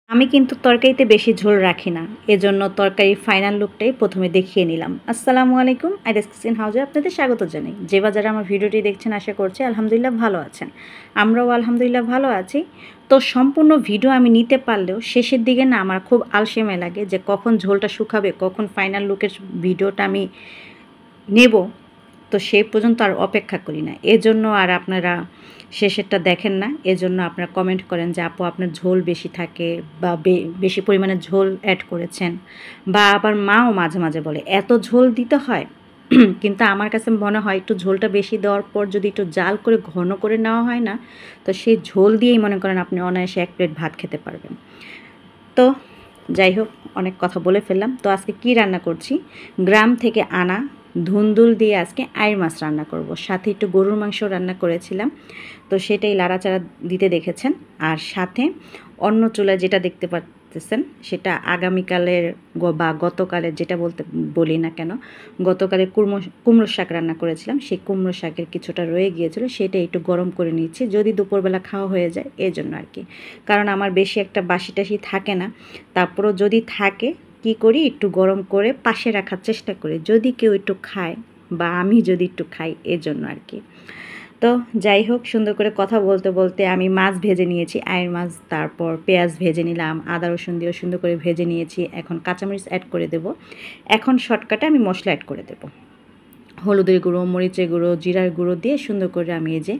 আমি কিন্তু তরকারিতে বেশি ঝোল রাখি না। এজন্য তরকারির ফাইনাল লুকটাই প্রথমে দেখিয়ে নিলাম। আসসালামু আলাইকুম। আইরিস কিচেন হাউসে আপনাদের স্বাগত জানাই। যে বা যারা আমার ভিডিওটি দেখছেন আশা করছি আলহামদুলিল্লাহ ভালো আছেন। আমরাও আলহামদুলিল্লাহ ভালো আছি। তো সম্পূর্ণ ভিডিও আমি নিতে পারলেও শেষের দিকে না আমার খুব আলসেমি লাগে যে কখন ঝোলটা শুকাবে, কখন ফাইনাল লুকের ভিডিওটা আমি নেব। তো সেই পর্যন্ত আর অপেক্ষা করি না। এজন্য আর আপনারা শেষেরটা দেখেন না। এজন্য আপনারা কমেন্ট করেন যে আপু আপনার ঝোল বেশি থাকে বা বেশি পরিমাণে ঝোল অ্যাড করেছেন, বা আবার মাও মাঝে মাঝে বলে এত ঝোল দিতে হয়। কিন্তু আমার কাছে মনে হয় একটু ঝোলটা বেশি দেওয়ার পর যদি একটু জাল করে ঘন করে নেওয়া হয় না, তো সেই ঝোল দিয়েই মনে করেন আপনি অনায়াসে এক প্লেট ভাত খেতে পারবেন। তো যাই হোক, অনেক কথা বলে ফেললাম। তো আজকে কি রান্না করছি, গ্রাম থেকে আনা ধুন্দুল দিয়ে আজকে আইড় মাছ রান্না করব। সাথে একটু গরুর মাংস রান্না করেছিলাম, তো সেটাই লাড়াচাড়া দিতে দেখেছেন। আর সাথে অন্য চুলায় যেটা দেখতে পাচ্ছেন সেটা আগামীকালের বা গতকালের, যেটা বলি না কেন, গতকালে কুমড়ো শাক রান্না করেছিলাম। সেই কুমড়ো শাকের কিছুটা রয়ে গিয়েছিল, সেটা একটু গরম করে নিচ্ছি যদি দুপুরবেলা খাওয়া হয়ে যায়, এই জন্য আর কি। কারণ আমার বেশি একটা বাসি টাসি থাকে না, তারপরও যদি থাকে কি করি একটু গরম করে পাশে রাখার চেষ্টা করি, যদি কেউ একটু খায় বা আমি যদি একটু খাই, এর জন্য আর কি। তো যাই হোক, সুন্দর করে কথা বলতে বলতে আমি মাছ ভেজে নিয়েছি, আইড় মাছ। তারপর পেঁয়াজ ভেজে নিলাম, আদা রসুন দিয়েও সুন্দর করে ভেজে নিয়েছি। এখন কাঁচামরিচ অ্যাড করে দেব। এখন শর্টকাটে আমি মশলা অ্যাড করে দেব। হলুদের গুঁড়ো, মরিচের গুঁড়ো, জিরার গুঁড়ো দিয়ে সুন্দর করে আমি এই যে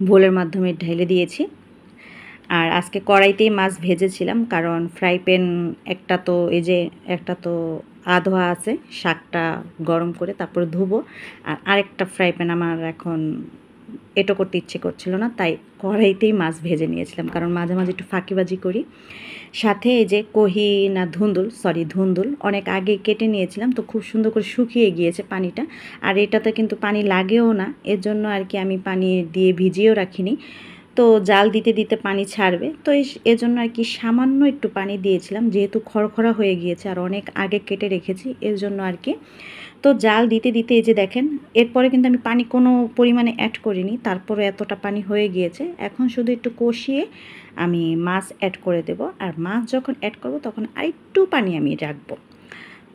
বোলের মাধ্যমে ঢেলে দিয়েছি। আর আজকে কড়াইতেই মাছ ভেজেছিলাম, কারণ ফ্রাই প্যান একটা তো আধোয়া আছে, শাকটা গরম করে তারপরে ধুবো। আর আরেকটা ফ্রাই প্যান আমার এখন এটো করতে ইচ্ছে করছিল না, তাই কড়াইতেই মাছ ভেজে নিয়েছিলাম, কারণ মাঝে মাঝে একটু ফাঁকিবাজি করি। সাথে এই যে ধুন্দুল অনেক আগে কেটে নিয়েছিলাম, তো খুব সুন্দর করে শুকিয়ে গিয়েছে পানিটা। আর এটাতে কিন্তু পানি লাগেও না, এর জন্য আর কি আমি পানি দিয়ে ভিজিয়েও রাখিনি। তো জাল দিতে দিতে পানি ছাড়বে, তো এজন্য আর কি সামান্য একটু পানি দিয়েছিলাম, যেহেতু খড়খড়া হয়ে গিয়েছে আর অনেক আগে কেটে রেখেছি, এর জন্য আর কি। তো জাল দিতে দিতে এই যে দেখেন, এরপরে কিন্তু আমি পানি কোনো পরিমাণে অ্যাড করিনি, তারপরে এতটা পানি হয়ে গিয়েছে। এখন শুধু একটু কষিয়ে আমি মাছ অ্যাড করে দেব। আর মাছ যখন অ্যাড করব তখন আরেকটু পানি আমি রাখবো,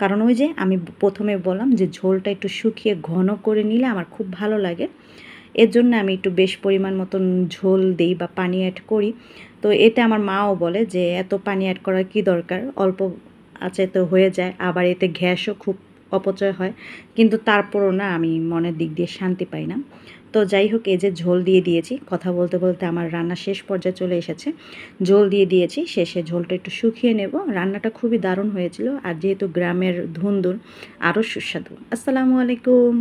কারণ ওই যে আমি প্রথমে বললাম যে ঝোলটা একটু শুকিয়ে ঘন করে নিলে আমার খুব ভালো লাগে। এর জন্য আমি একটু বেশ পরিমাণ মতন ঝোল দিই বা পানি অ্যাড করি। তো এতে আমার মাও বলে যে এত পানি অ্যাড করার কী দরকার, অল্প আছে তো হয়ে যায়, আবার এতে গ্যাসও খুব অপচয় হয়। কিন্তু তারপরও না, আমি মনের দিক দিয়ে শান্তি পাই না। তো যাই হোক, এই যে ঝোল দিয়ে দিয়েছি, কথা বলতে বলতে আমার রান্না শেষ পর্যায়ে চলে এসেছে। ঝোল দিয়ে দিয়েছি, শেষে ঝোলটা একটু শুকিয়ে নেব। রান্নাটা খুবই দারুণ হয়েছিল, আর যেহেতু গ্রামের ধুন্দুল, আরও সুস্বাদু। আসসালামু আলাইকুম।